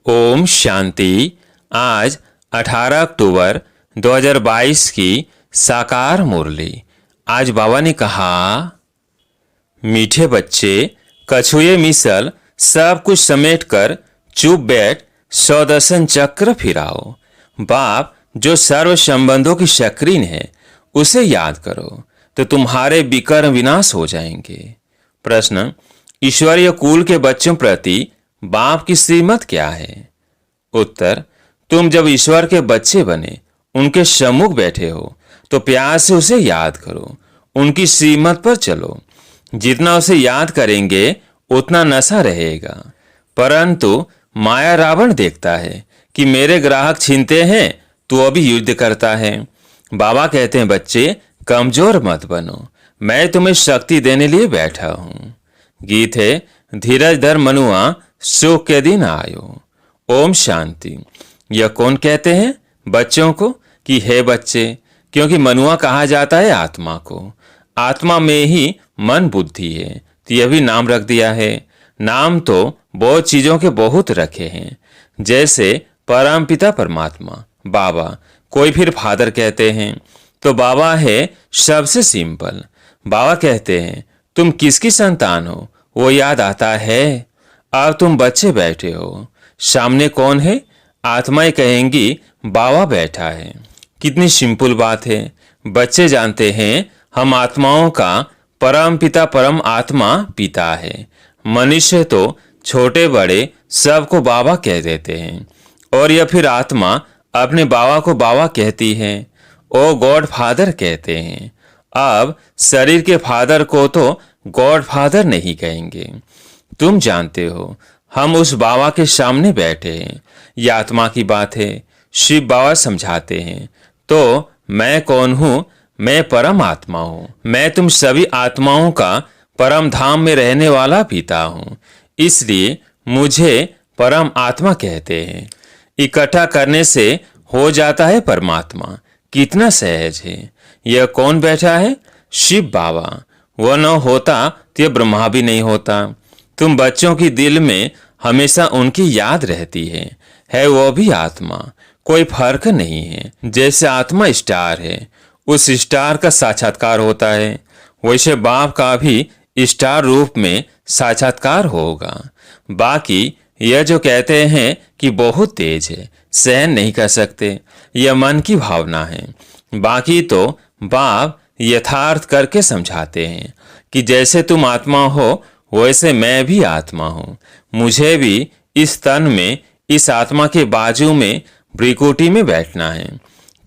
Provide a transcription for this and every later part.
ओम शांति। आज 18 अक्टूबर 2022 की साकार मुरली। आज बाबा ने कहा, मीठे बच्चे कछुए मिसल सब कुछ समेटकर चुप बैठ सौदर्शन चक्र फिराओ। बाप जो सर्व संबंधों की शक्रीन है उसे याद करो तो तुम्हारे विकर्म विनाश हो जाएंगे। प्रश्न, ईश्वरीय कुल के बच्चों प्रति बाप की श्रीमत क्या है? उत्तर, तुम जब ईश्वर के बच्चे बने उनके सम्मुख बैठे हो तो प्यार से उसे याद करो, उनकी श्रीमत पर चलो। जितना उसे याद करेंगे उतना नशा रहेगा। परंतु माया रावण देखता है कि मेरे ग्राहक छीनते हैं तो अभी युद्ध करता है। बाबा कहते हैं, बच्चे कमजोर मत बनो, मैं तुम्हें शक्ति देने लिए बैठा हूं। गीत है, धीरज धर मनुआ सुख के दिन आयो। ओम शांति। यह कौन कहते हैं बच्चों को कि हे बच्चे? क्योंकि मनुआ कहा जाता है आत्मा को। आत्मा में ही मन बुद्धि है, तो यह भी नाम रख दिया है। नाम तो बहुत चीजों के बहुत रखे हैं, जैसे परम पिता परमात्मा, बाबा। कोई फिर फादर कहते हैं तो बाबा है सबसे सिंपल। बाबा कहते हैं, तुम किसकी संतान हो वो याद आता है। अब तुम बच्चे बैठे हो, सामने कौन है? आत्माएं कहेंगी बाबा बैठा है। कितनी सिंपल बात है। बच्चे जानते हैं हम आत्माओं का परम पिता परम आत्मा पिता है। मनुष्य तो छोटे बड़े सबको बाबा कह देते हैं, और यह फिर आत्मा अपने बाबा को बाबा कहती है। ओ गॉड फादर कहते हैं। अब शरीर के फादर को तो गॉड फादर नहीं कहेंगे। तुम जानते हो हम उस बाबा के सामने बैठे हैं। यह आत्मा की बात है। शिव बाबा समझाते हैं, तो मैं कौन हूं? मैं परम आत्मा हूं। मैं तुम सभी आत्माओं का परम धाम में रहने वाला पिता हूं, इसलिए मुझे परम आत्मा कहते हैं। इकट्ठा करने से हो जाता है परमात्मा। कितना सहज है। यह कौन बैठा है? शिव बाबा। वह न होता तो यह ब्रह्मा भी नहीं होता। तुम बच्चों की दिल में हमेशा उनकी याद रहती है वो भी आत्मा। कोई फर्क नहीं है। जैसे आत्मा स्टार है, उस स्टार का साक्षात्कार होता है, वैसे बाप का भी स्टार रूप में साक्षात्कार होगा। बाकी यह जो कहते हैं कि बहुत तेज है, सहन नहीं कर सकते, यह मन की भावना है। बाकी तो बाप यथार्थ करके समझाते हैं कि जैसे तुम आत्मा हो वैसे मैं भी आत्मा हूं। मुझे भी इस तन में, इस आत्मा के बाजू में भ्रिकुटी में बैठना है।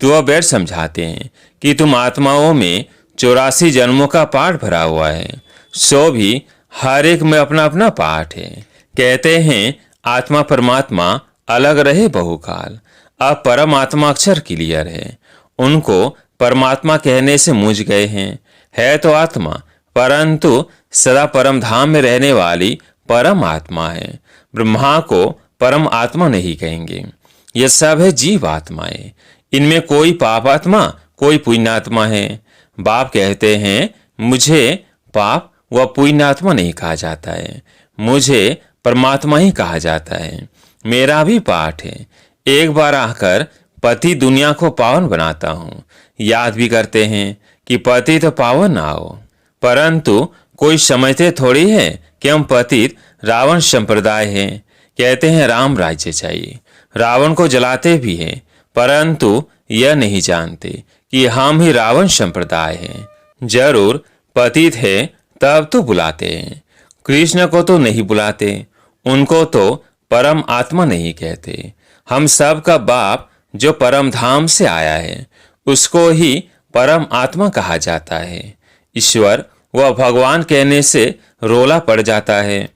तो वह बैठ समझाते हैं कि तुम आत्माओं में 84 जन्मों का पाठ भरा हुआ है, सो भी हर एक में अपना अपना पाठ है। कहते हैं आत्मा परमात्मा अलग रहे बहुकाल। अब परमात्मा अक्षर क्लियर है, उनको परमात्मा कहने से मूझ गए हैं। है तो आत्मा, परंतु सदा परम धाम में रहने वाली परम आत्मा है। ब्रह्मा को परम आत्मा नहीं कहेंगे। यह सब है जीव आत्माएं। इनमें कोई पाप आत्मा कोई पुण्यात्मा है। बाप कहते हैं, मुझे पाप व पुण्यात्मा नहीं कहा जाता है, मुझे परमात्मा ही कहा जाता है। मेरा भी पाठ है, एक बार आकर पति दुनिया को पावन बनाता हूँ। याद भी करते हैं कि पति तो पावन आओ, परंतु कोई समझते थोड़ी है कि हम पतित रावण संप्रदाय हैं। कहते हैं राम राज्य चाहिए, रावण को जलाते भी हैं, परंतु यह नहीं जानते कि हम ही रावण संप्रदाय हैं। जरूर पतित है तब तो बुलाते हैं। कृष्ण को तो नहीं बुलाते, उनको तो परम आत्मा नहीं कहते। हम सब का बाप जो परम धाम से आया है उसको ही परम आत्मा कहा जाता है। ईश्वर वह भगवान कहने से रोला पड़ जाता है।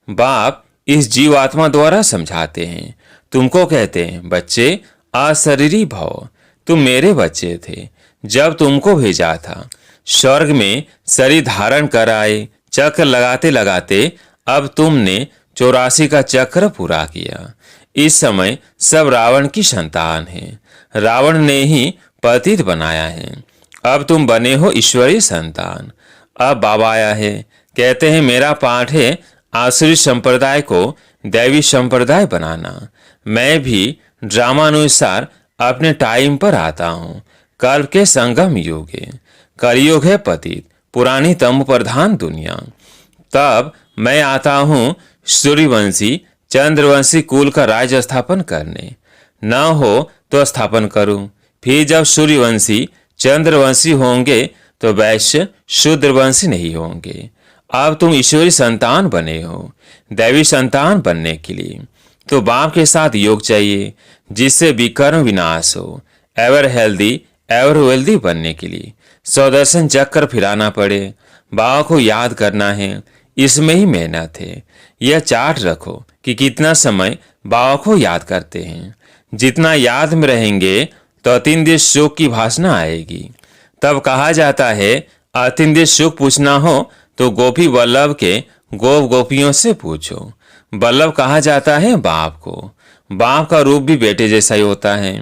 बाप इस जीव आत्मा द्वारा समझाते हैं। तुमको कहते हैं, बच्चे अशरीरी भव। तुम मेरे बच्चे थे जब तुमको भेजा था। स्वर्ग में शरीर धारण कर आए, चक्र लगाते लगाते अब तुमने 84 का चक्र पूरा किया। इस समय सब रावण की संतान है। रावण ने ही पतित बनाया है। अब तुम बने हो ईश्वरीय संतान। अब बाबा आया है, कहते हैं मेरा पाठ है आसुरी संप्रदाय को दैवी संप्रदाय बनाना। मैं भी ड्रामानुसार अपने टाइम पर आता हूँ। कल्प के संगम युग है, कलयुग है पतित, पुरानी तम प्रधान दुनिया। तब मैं आता हूँ सूर्यवंशी चंद्रवंशी कुल का राज्य स्थापन करने। न हो तो स्थापन करूं। फिर जब सूर्यवंशी चंद्रवंशी होंगे तो वैश्य शूद्रवंशी नहीं होंगे। अब तुम ईश्वरी संतान बने हो। दैवी संतान बनने के लिए तो बाप के साथ योग चाहिए, जिससे विकर्म विनाश हो। एवर हेल्दी एवर वेल्दी बनने के लिए स्वदर्शन चक्कर फिराना पड़े। बाबा को याद करना है, इसमें ही मेहनत है। यह चार्ट रखो कि कितना समय बाबा को याद करते हैं। जितना याद में रहेंगे तो अतिंद्रिय सुख की भाषणा आएगी। तब कहा जाता है अतिंद्रिय सुख पूछना हो तो गोपी वल्लभ के गोप गोपियों से पूछो। वल्लभ कहा जाता है बाप को। बाप का रूप भी बेटे जैसा ही होता है।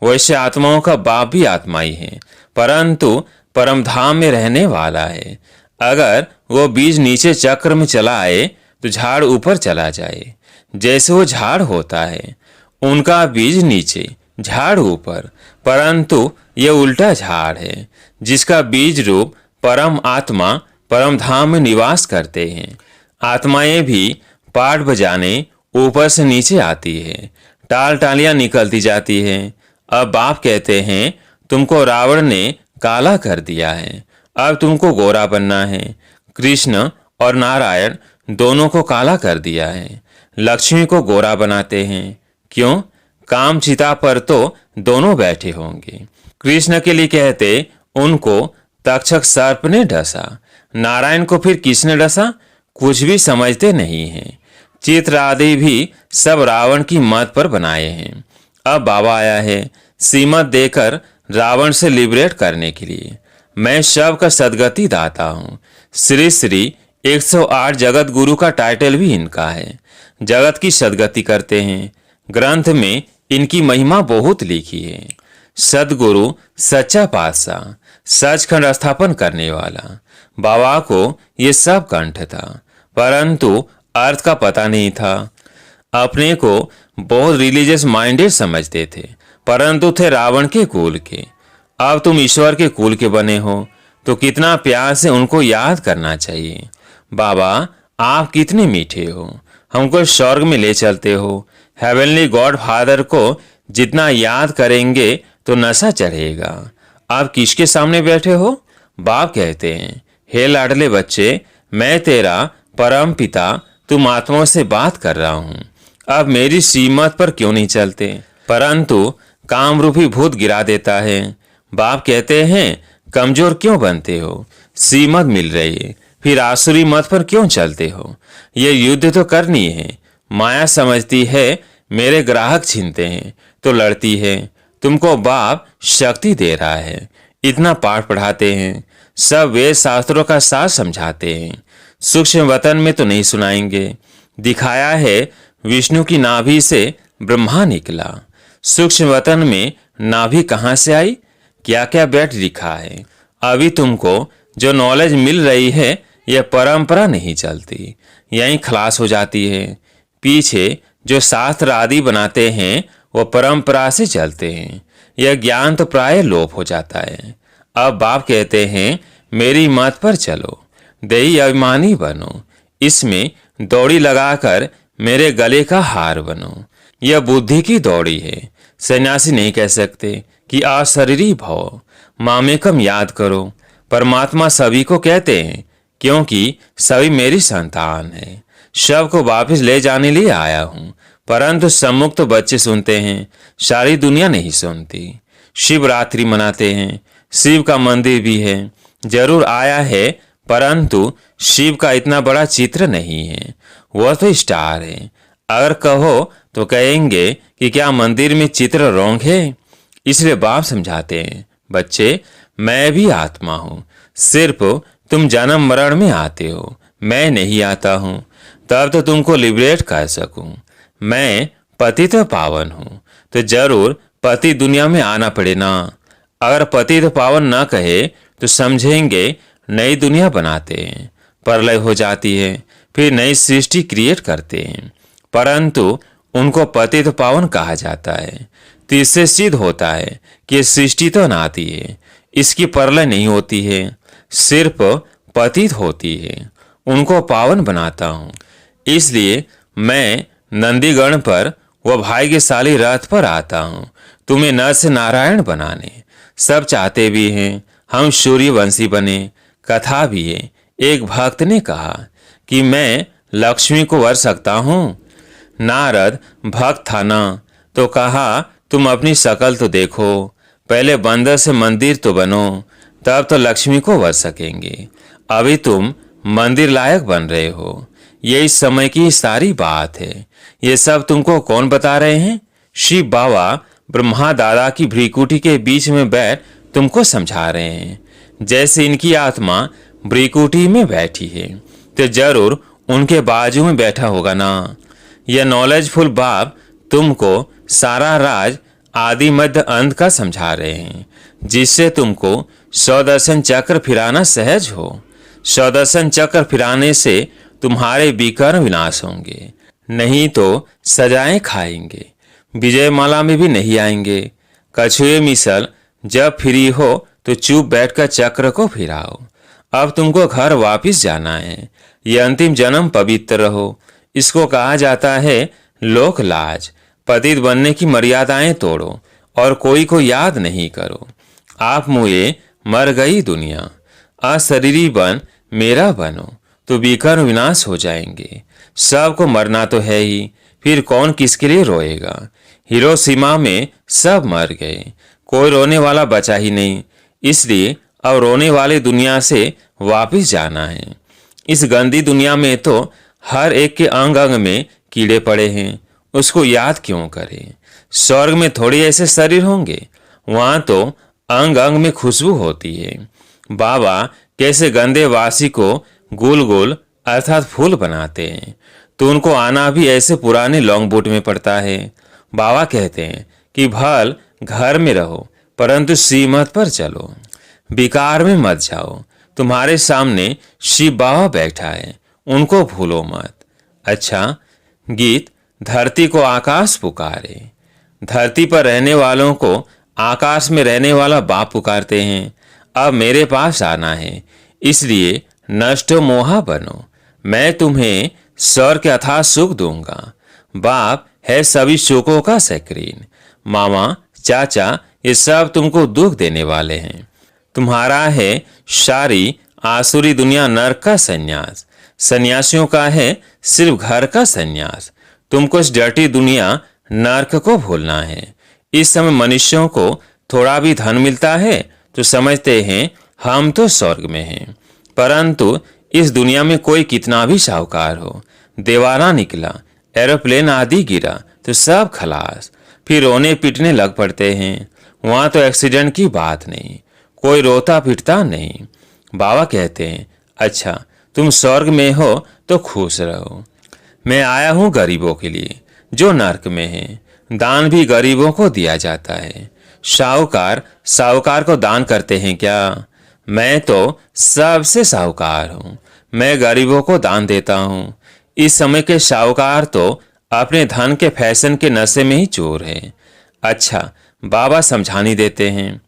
वैसे आत्माओं का बाप भी आत्मा ही है, परंतु परम धाम में रहने वाला है। अगर वो बीज नीचे चक्र में चला आए तो झाड़ ऊपर चला जाए। जैसे वो झाड़ होता है, उनका बीज नीचे झाड़ ऊपर, परंतु ये उल्टा झाड़ है जिसका बीज रूप परम आत्मा परम धाम में निवास करते हैं। आत्माएं भी पाठ बजाने ऊपर से नीचे आती है, टाल टालियां निकलती जाती है। अब बाप कहते हैं तुमको रावण ने काला कर दिया है, अब तुमको गोरा बनना है। कृष्ण और नारायण दोनों को काला कर दिया है, लक्ष्मी को गोरा बनाते हैं। क्यों? काम चिता पर तो दोनों बैठे होंगे। कृष्ण के लिए कहते उनको तक्षक सर्प ने डसा, नारायण को फिर किसने डसा? कुछ भी समझते नहीं हैं। चित्र आदि भी सब रावण की मत पर बनाए हैं। अब बाबा आया है सीमत देकर रावण से लिबरेट करने के लिए। मैं शव का सदगति दाता हूँ। श्री श्री 108 जगत गुरु का टाइटल भी इनका है। जगत की सदगति करते हैं। ग्रंथ में इनकी महिमा बहुत लिखी है। सदगुरु सच्चा पातशाह, सचखंड स्थापन करने वाला। बाबा को ये सब कंठ था, परंतु अर्थ का पता नहीं था। अपने को बहुत रिलीजियस माइंडेड समझते थे, परंतु थे रावण के कुल के। अब तुम ईश्वर के कुल के बने हो तो कितना प्यार से उनको याद करना चाहिए। बाबा आप कितने मीठे हो, हमको स्वर्ग में ले चलते हो। हेवनली गॉड फादर को जितना याद करेंगे तो नशा चढ़ेगा। आप किसके सामने बैठे हो? बाप कहते हैं हे लाडले बच्चे, मैं तेरा परम पिता तुम आत्माओं से बात कर रहा हूँ। अब मेरी सीमत पर क्यों नहीं चलते, परंतु काम रूपी भूत गिरा देता है। बाप कहते हैं कमजोर क्यों बनते हो, सीमत मिल रही है फिर आसुरी मत पर क्यों चलते हो। ये युद्ध तो करनी है। माया समझती है मेरे ग्राहक छीनते हैं तो लड़ती है। तुमको बाप शक्ति दे रहा है, इतना पाठ पढ़ाते हैं, सब वेद शास्त्रों का सार समझाते हैं। सूक्ष्म वतन में तो नहीं सुनाएंगे। दिखाया है विष्णु की नाभि से ब्रह्मा निकला। सूक्ष्म वतन में नाभि कहाँ से आई, क्या क्या बैठ लिखा है। अभी तुमको जो नॉलेज मिल रही है यह परंपरा नहीं चलती, यहीं खलास हो जाती है। पीछे जो शास्त्र आदि बनाते हैं वो परंपरा से चलते हैं। यह ज्ञान तो प्राय लोप हो जाता है। अब बाप कहते हैं मेरी मत पर चलो, देही अभिमानी बनो, इसमें दौड़ी लगाकर मेरे गले का हार बनो। यह बुद्धि की दौड़ी है। सन्यासी नहीं कह सकते कि अशरीरी भव। मामेकम याद करो। परमात्मा सभी को कहते हैं क्योंकि सभी मेरी संतान है। शव को वापस ले जाने लिए आया हूँ, परंतु सम्मुख तो बच्चे सुनते हैं, सारी दुनिया नहीं सुनती। शिवरात्रि मनाते हैं, शिव का मंदिर भी है, जरूर आया है, परंतु शिव का इतना बड़ा चित्र नहीं है। वह तो स्टार है। अगर कहो तो कहेंगे कि क्या मंदिर में चित्र रॉन्ग है। इसलिए बाप समझाते हैं बच्चे मैं भी आत्मा हूँ, सिर्फ तुम जन्म मरण में आते हो, मैं नहीं आता हूँ। तब तो तुमको लिबरेट कर सकूं। मैं पतित पावन हूँ तो जरूर पति दुनिया में आना पड़े ना। अगर पतित पावन न कहे तो समझेंगे नई दुनिया बनाते हैं, प्रलय हो जाती है, फिर नई सृष्टि क्रिएट करते हैं। परंतु उनको पतित पावन कहा जाता है। तो इससे सिद्ध होता है कि सृष्टि तो नाती है, इसकी प्रलय नहीं होती है, सिर्फ पतित होती है। उनको पावन बनाता हूँ, इसलिए मैं नंदीगण पर व भाग्यशाली रथ पर आता हूँ तुम्हें नर से नारायण बनाने। सब चाहते भी हैं हम सूर्यवंशी बने। कथा भी है, एक भक्त ने कहा कि मैं लक्ष्मी को वर सकता हूँ। नारद भक्त था ना, तो कहा तुम अपनी शकल तो देखो, पहले बंदर से मंदिर तो बनो, तब तो लक्ष्मी को वर सकेंगे। अभी तुम मंदिर लायक बन रहे हो, ये इस समय की सारी बात है। ये सब तुमको कौन बता रहे हैं? शिव बाबा ब्रह्मा दादा की भ्रिकुटी के बीच में बैठ तुमको समझा रहे हैं। जैसे इनकी आत्मा भ्रिकुटी में बैठी है, तो जरूर उनके बाजू में बैठा होगा ना। यह नॉलेजफुल बाप तुमको सारा राज आदि मध्य अंत का समझा रहे हैं, जिससे तुमको स्वदर्शन चक्र फिराना सहज हो। स्वदर्शन चक्र फिराने से तुम्हारे विकर्म विनाश होंगे, नहीं तो सजाएं खाएंगे, विजयमाला में भी नहीं आएंगे। कछुए मिसल जब फ्री हो तो चुप बैठकर चक्र को फिराओ। अब तुमको घर वापिस जाना है। ये अंतिम जन्म पवित्र रहो, इसको कहा जाता है लोक लाज। पतित बनने की मर्यादाएं तोड़ो और कोई को याद नहीं करो। आप मुए मर गई दुनिया, अशरीरी बन मेरा बनो, तो विकर्म विनाश हो जाएंगे। सबको मरना तो है ही, फिर कौन किसके लिए रोएगा। हिरोशिमा में सब मर गए, कोई रोने वाला बचा ही नहीं। इसलिए अब रोने वाले दुनिया से वापिस जाना है। इस गंदी दुनिया में तो हर एक के अंग अंग में कीड़े पड़े हैं, उसको याद क्यों करें। स्वर्ग में थोड़ी ऐसे शरीर होंगे, वहां तो अंग अंग में खुशबू होती है। बाबा कैसे गंदे वासी को गोल गोल अर्थात फूल बनाते हैं, तो उनको आना भी ऐसे पुराने लॉन्ग बूट में पड़ता है। बाबा कहते हैं कि भल घर में रहो, परंतु श्रीमत पर चलो, विकार में मत जाओ। तुम्हारे सामने शिव बाबा बैठा है, उनको भूलो मत। अच्छा गीत, धरती को आकाश पुकारे। धरती पर रहने वालों को आकाश में रहने वाला बाप पुकारते हैं। अब मेरे पास आना है, इसलिए नष्ट मोहा बनो, मैं तुम्हें स्वर्ग के अथाह सुख दूंगा। बाप है सभी सुखों का शौकीन। मामा चाचा ये सब तुमको दुख देने वाले हैं। तुम्हारा है सारी आसुरी दुनिया नरक का संन्यास, सन्यासियों का है सिर्फ घर का संन्यास। तुमको इस डर्टी दुनिया नरक को भूलना है। इस समय मनुष्यों को थोड़ा भी धन मिलता है तो समझते हैं हम तो स्वर्ग में हैं, परंतु इस दुनिया में कोई कितना भी साहूकार हो, देवाना निकला, एरोप्लेन आदि गिरा तो सब खलास, फिर रोने पीटने लग पड़ते हैं। वहां तो एक्सीडेंट की बात नहीं, कोई रोता पीटता नहीं। बाबा कहते हैं अच्छा तुम स्वर्ग में हो तो खुश रहो। मैं आया हूं गरीबों के लिए जो नरक में हैं। दान भी गरीबों को दिया जाता है। साहूकार साहूकार को दान करते हैं क्या? मैं तो सबसे साहूकार हूँ, मैं गरीबों को दान देता हूँ। इस समय के साहूकार तो अपने धन के फैशन के नशे में ही चोर हैं। अच्छा बाबा समझानी देते हैं।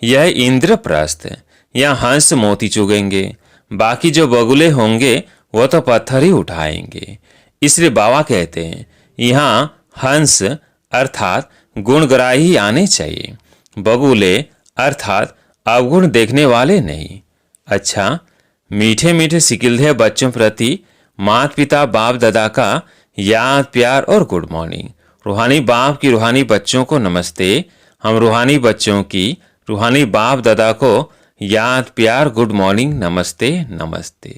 यह इंद्रप्रस्थ, यहाँ हंस मोती चुगेंगे, बाकी जो बगुले होंगे वो तो पत्थर ही उठाएंगे। इसलिए बाबा कहते हैं यहाँ हंस अर्थात गुणग्राही आने चाहिए, बगुले अर्थात अवगुण देखने वाले नहीं। अच्छा मीठे मीठे सिकिलधे बच्चों प्रति माता पिता बाप दादा का याद प्यार और गुड मॉर्निंग। रूहानी बाप की रूहानी बच्चों को नमस्ते। हम रूहानी बच्चों की रूहानी बाप दादा को याद प्यार गुड मॉर्निंग नमस्ते नमस्ते।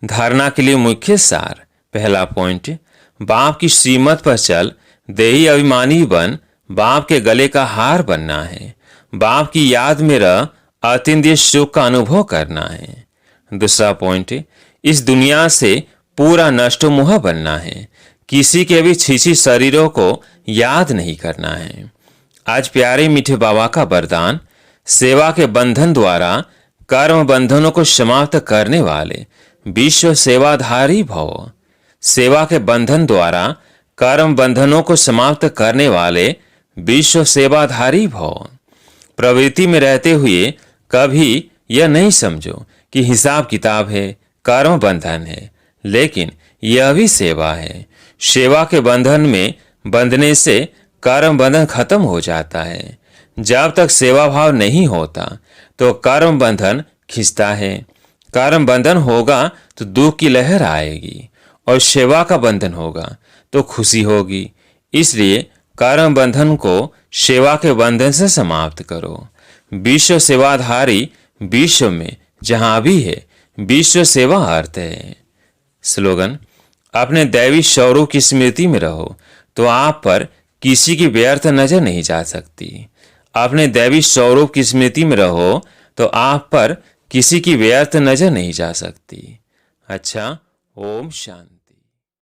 धारणा के लिए मुख्य सार। पहला पॉइंट, बाप की श्रीमत पर चल, देही अभिमानी बन, बाप के गले का हार बनना है। बाप की याद में रह, अतीन्द्रिय सुख का अनुभव करना है। दूसरा पॉइंट, इस दुनिया से पूरा नष्ट मोह बनना है। किसी के भी छीछी शरीरों को याद नहीं करना है। आज प्यारे मीठे बाबा का वरदान, सेवा के बंधन द्वारा कर्म बंधनों को समाप्त करने वाले विश्व सेवाधारी भव। सेवा के बंधन द्वारा कर्म बंधनों को समाप्त करने वाले विश्व सेवाधारी भव। प्रवृत्ति में रहते हुए कभी यह नहीं समझो कि हिसाब किताब है, कर्म बंधन है, लेकिन यह भी सेवा है। सेवा के बंधन में बंधने से कर्म बंधन खत्म हो जाता है। जब तक सेवा भाव नहीं होता तो कर्म बंधन खिंचता है। कर्म बंधन होगा तो दुख की लहर आएगी, और सेवा का बंधन होगा तो खुशी होगी। इसलिए कर्म बंधन को सेवा के बंधन से समाप्त करो। विश्व सेवाधारी विश्व में जहां भी है, विश्व सेवा अर्थ है। स्लोगन: अपने दैवी स्वरूप की स्मृति में रहो तो आप पर किसी की व्यर्थ नजर नहीं जा सकती। अपने दैवी स्वरूप की स्मृति में रहो तो आप पर किसी की व्यर्थ नजर नहीं जा सकती। अच्छा, ओम शांति।